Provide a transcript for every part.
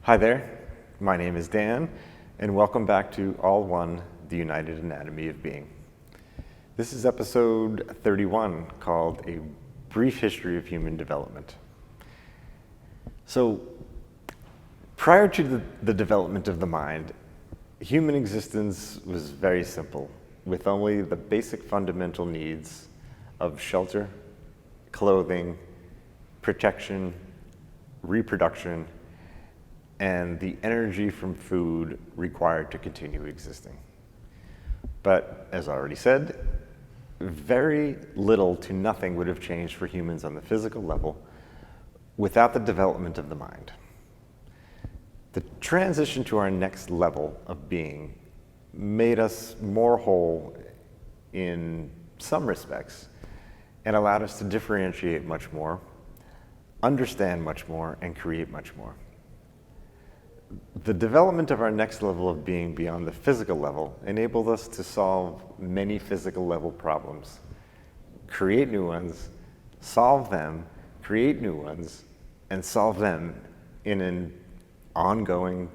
Hi there, my name is Dan, and welcome back to All One, the United Anatomy of Being. This is episode 31, called A Brief History of Human Development. So, prior to the development of the mind, human existence was very simple, with only the basic fundamental needs of shelter, clothing, protection, reproduction, and the energy from food required to continue existing. But as already said, very little to nothing would have changed for humans on the physical level without the development of the mind. The transition to our next level of being made us more whole in some respects and allowed us to differentiate much more, understand much more, and create much more. The development of our next level of being beyond the physical level enabled us to solve many physical level problems, create new ones, solve them, create new ones, and solve them in an ongoing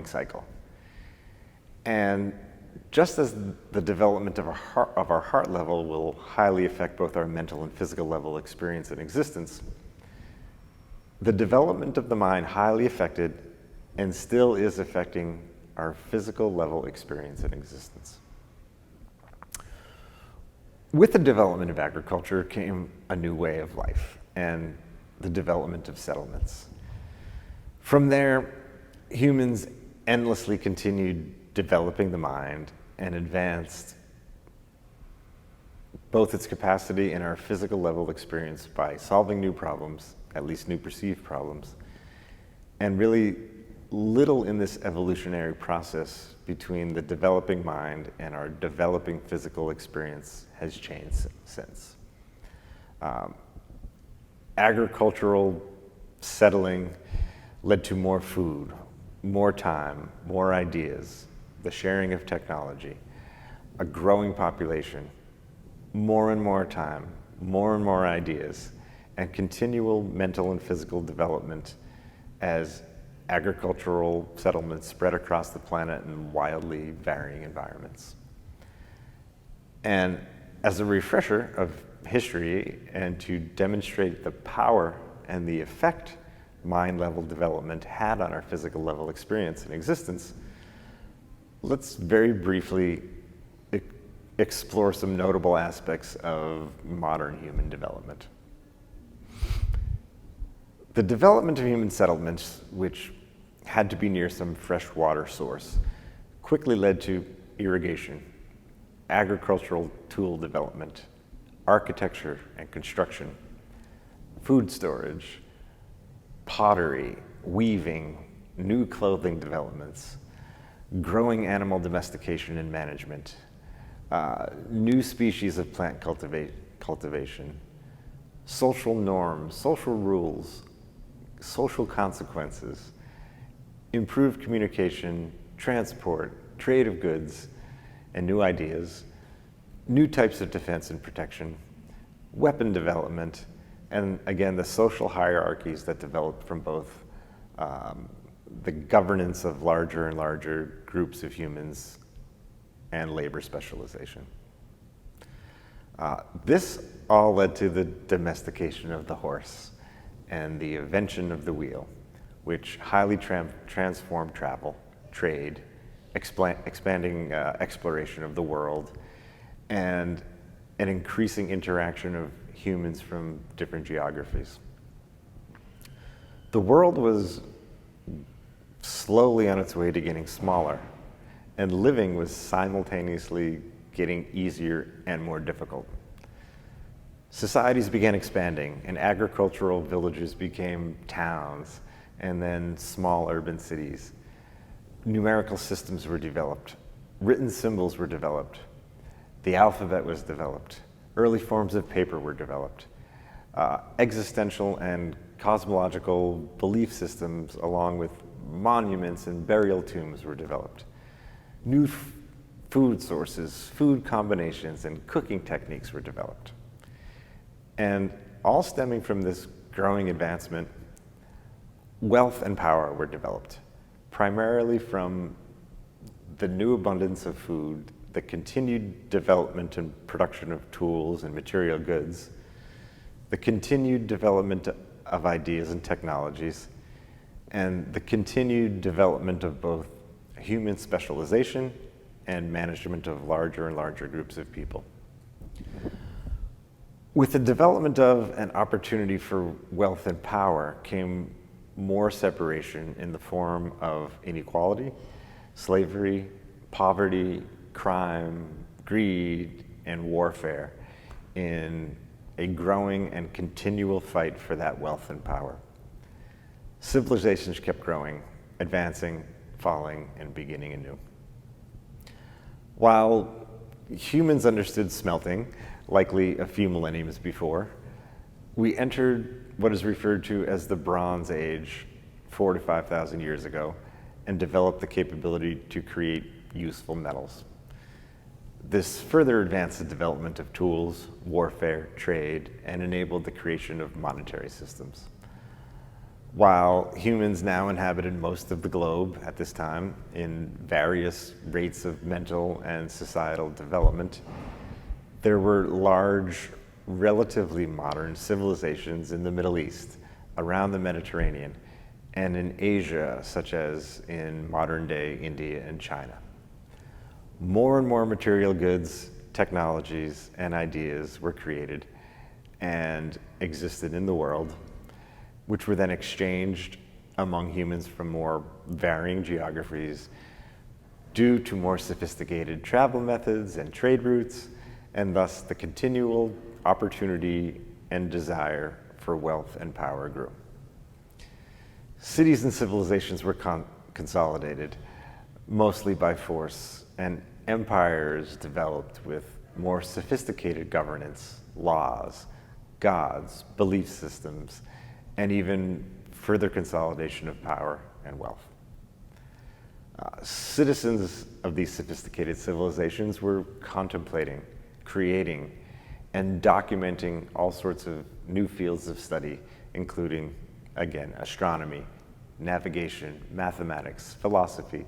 cycle. And just as the development of our heart level will highly affect both our mental and physical level experience and existence, the development of the mind highly affected and still is affecting our physical level experience and existence. With the development of agriculture came a new way of life and the development of settlements. From there, humans endlessly continued developing the mind and advanced both its capacity and our physical level experience by solving new problems, at least new perceived problems, and really little in this evolutionary process between the developing mind and our developing physical experience has changed since. Agricultural settling led to more food, more time, more ideas, the sharing of technology, a growing population, more and more time, more and more ideas, and continual mental and physical development as agricultural settlements spread across the planet in wildly varying environments. And as a refresher of history and to demonstrate the power and the effect mind level development had on our physical level experience and existence, let's very briefly explore some notable aspects of modern human development. The development of human settlements, which had to be near some fresh water source, quickly led to irrigation, agricultural tool development, architecture and construction, food storage, pottery, weaving, new clothing developments, growing animal domestication and management, new species of plant cultivation, social norms, social rules, social consequences, improved communication, transport, trade of goods, and new ideas, new types of defense and protection, weapon development, and again, the social hierarchies that developed from both the governance of larger and larger groups of humans and labor specialization. This all led to the domestication of the horse and the invention of the wheel, which highly transformed travel, trade, expanding exploration of the world, and an increasing interaction of humans from different geographies. The world was slowly on its way to getting smaller, and living was simultaneously getting easier and more difficult. Societies began expanding, and agricultural villages became towns, and then small urban cities. Numerical systems were developed. Written symbols were developed. The alphabet was developed. Early forms of paper were developed. Existential and cosmological belief systems, along with monuments and burial tombs, were developed. New food sources, food combinations, and cooking techniques were developed. And all stemming from this growing advancement wealth and power were developed, primarily from the new abundance of food, the continued development and production of tools and material goods, the continued development of ideas and technologies, and the continued development of both human specialization and management of larger and larger groups of people. With the development of an opportunity for wealth and power came more separation in the form of inequality, slavery, poverty, crime, greed, and warfare in a growing and continual fight for that wealth and power. Civilizations kept growing, advancing, falling, and beginning anew. While humans understood smelting, likely a few millenniums before, we entered what is referred to as the Bronze Age 4,000 to 5,000 years ago and developed the capability to create useful metals. This further advanced the development of tools, warfare, trade, and enabled the creation of monetary systems. While humans now inhabited most of the globe at this time in various rates of mental and societal development, there were large, relatively modern civilizations in the Middle East, around the Mediterranean, and in Asia, such as in modern-day India and China. More and more material goods, technologies, and ideas were created and existed in the world, which were then exchanged among humans from more varying geographies due to more sophisticated travel methods and trade routes, and thus the continual opportunity and desire for wealth and power grew. Cities and civilizations were consolidated, mostly by force, and empires developed with more sophisticated governance, laws, gods, belief systems, and even further consolidation of power and wealth. Citizens of these sophisticated civilizations were contemplating, creating, and documenting all sorts of new fields of study, including, again, astronomy, navigation, mathematics, philosophy,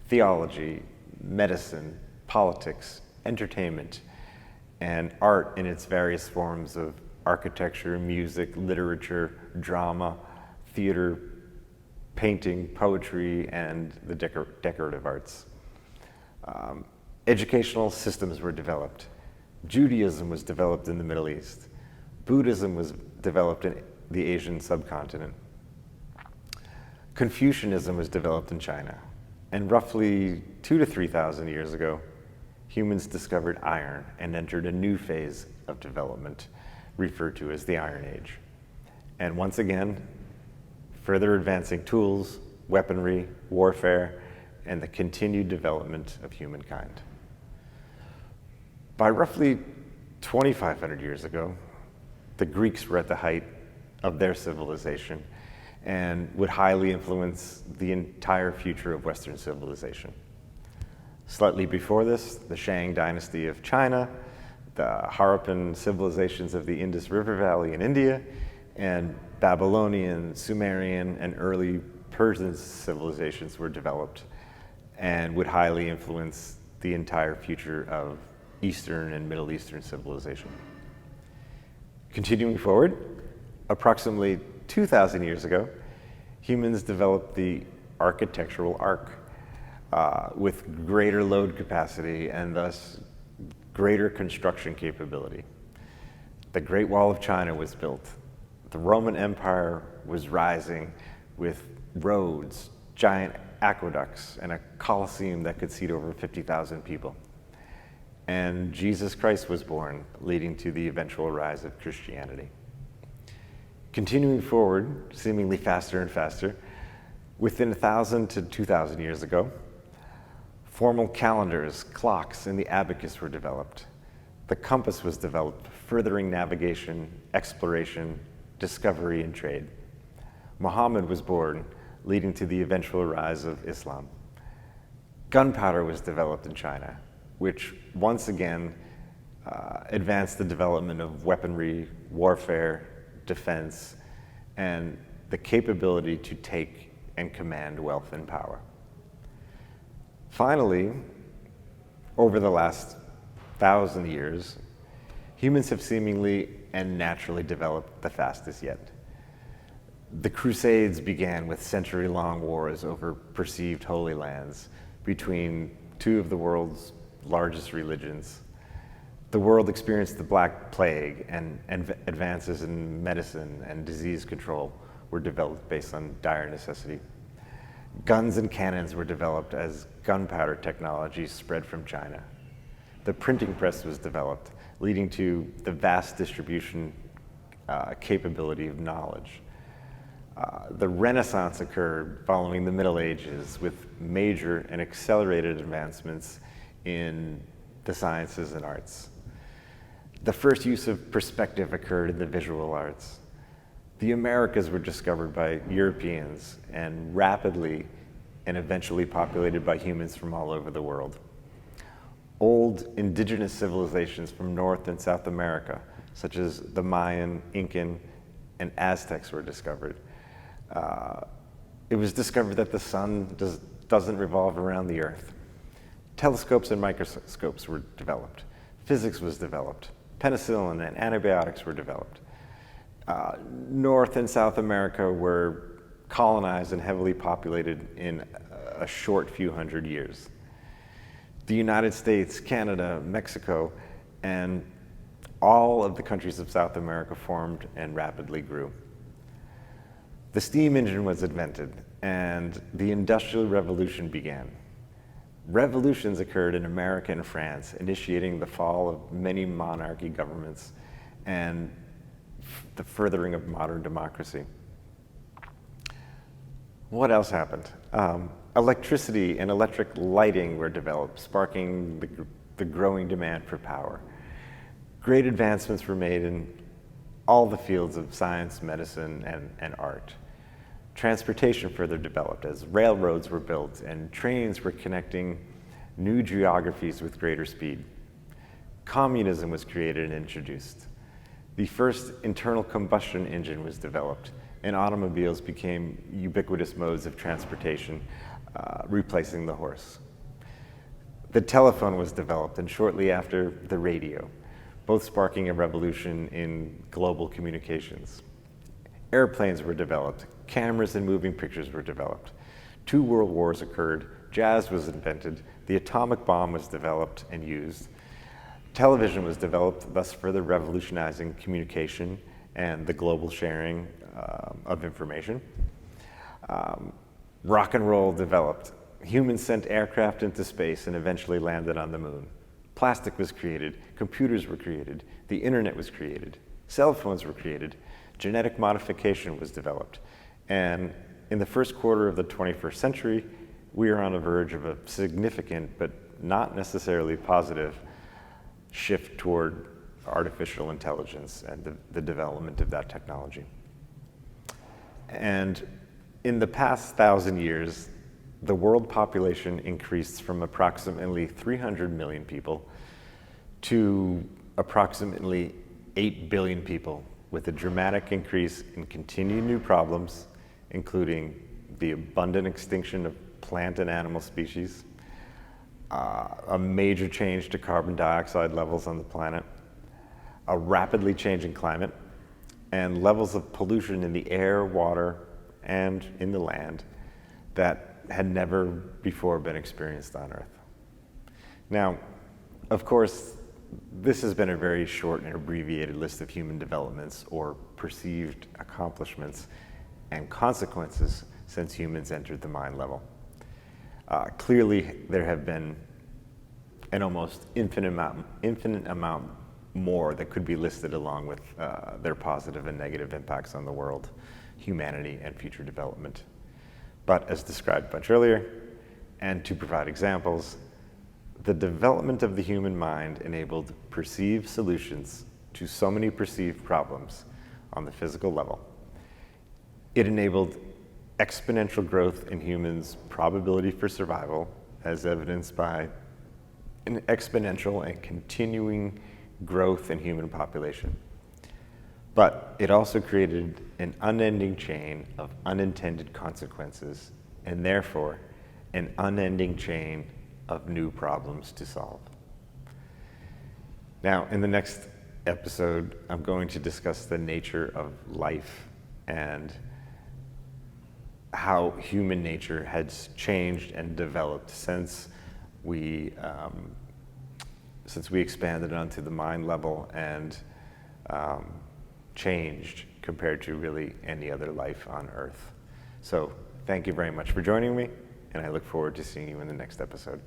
theology, medicine, politics, entertainment, and art in its various forms of architecture, music, literature, drama, theater, painting, poetry, and the decorative arts. Educational systems were developed. Judaism was developed in the Middle East. Buddhism was developed in the Asian subcontinent. Confucianism was developed in China. And roughly 2,000 to 3,000 years ago, humans discovered iron and entered a new phase of development referred to as the Iron Age. And once again, further advancing tools, weaponry, warfare, and the continued development of humankind. By roughly 2,500 years ago, the Greeks were at the height of their civilization and would highly influence the entire future of Western civilization. Slightly before this, the Shang dynasty of China, the Harappan civilizations of the Indus River Valley in India, and Babylonian, Sumerian, and early Persian civilizations were developed and would highly influence the entire future of Eastern and Middle Eastern civilization. Continuing forward, approximately 2,000 years ago, humans developed the architectural arc with greater load capacity and thus greater construction capability. The Great Wall of China was built. The Roman Empire was rising with roads, giant aqueducts, and a Colosseum that could seat over 50,000 people. And Jesus Christ was born, leading to the eventual rise of Christianity. Continuing forward, seemingly faster and faster, within 1,000 to 2,000 years ago, formal calendars, clocks, and the abacus were developed. The compass was developed, furthering navigation, exploration, discovery, and trade. Muhammad was born, leading to the eventual rise of Islam. Gunpowder was developed in China, which once again advanced the development of weaponry, warfare, defense, and the capability to take and command wealth and power. Finally, over the last 1,000 years, humans have seemingly and naturally developed the fastest yet. The Crusades began with century-long wars over perceived holy lands between two of the world's largest religions. The world experienced the Black Plague, and advances in medicine and disease control were developed based on dire necessity. Guns and cannons were developed as gunpowder technology spread from China. The printing press was developed, leading to the vast distribution capability of knowledge. The Renaissance occurred following the Middle Ages with major and accelerated advancements in the sciences and arts. The first use of perspective occurred in the visual arts. The Americas were discovered by Europeans and rapidly and eventually populated by humans from all over the world. Old indigenous civilizations from North and South America, such as the Mayan, Incan, and Aztecs, were discovered. It was discovered that the sun doesn't revolve around the earth. Telescopes and microscopes were developed. Physics was developed. Penicillin and antibiotics were developed. North and South America were colonized and heavily populated in a short few hundred years. The United States, Canada, Mexico, and all of the countries of South America formed and rapidly grew. The steam engine was invented, and the Industrial Revolution began. Revolutions occurred in America and France, initiating the fall of many monarchy governments and the furthering of modern democracy. What else happened? Electricity and electric lighting were developed, sparking the growing demand for power. Great advancements were made in all the fields of science, medicine, and art. Transportation further developed as railroads were built and trains were connecting new geographies with greater speed. Communism was created and introduced. The first internal combustion engine was developed, and automobiles became ubiquitous modes of transportation, replacing the horse. The telephone was developed, and shortly after, the radio, both sparking a revolution in global communications. Airplanes were developed, cameras and moving pictures were developed. 2 world wars occurred, jazz was invented, the atomic bomb was developed and used. Television was developed, thus further revolutionizing communication and the global sharing of information. Rock and roll developed. Humans sent aircraft into space and eventually landed on the moon. Plastic was created, computers were created, the internet was created, cell phones were created, genetic modification was developed. And in the first quarter of the 21st century, we are on the verge of a significant, but not necessarily positive, shift toward artificial intelligence and the development of that technology. And in the past 1,000 years, the world population increased from approximately 300 million people to approximately 8 billion people, with a dramatic increase in continued new problems, including the abundant extinction of plant and animal species, a major change to carbon dioxide levels on the planet, a rapidly changing climate, and levels of pollution in the air, water, and in the land that had never before been experienced on Earth. Now, of course, this has been a very short and abbreviated list of human developments or perceived accomplishments and consequences since humans entered the mind level. Clearly, there have been an almost infinite amount more that could be listed along with their positive and negative impacts on the world, humanity, and future development. But as described much earlier, and to provide examples, the development of the human mind enabled perceived solutions to so many perceived problems on the physical level. It enabled exponential growth in humans' probability for survival, as evidenced by an exponential and continuing growth in human population. But it also created an unending chain of unintended consequences, and therefore an unending chain of new problems to solve. Now, in the next episode, I'm going to discuss the nature of life and how human nature has changed and developed since we expanded onto the mind level and changed compared to really any other life on Earth. So thank you very much for joining me, and I look forward to seeing you in the next episode.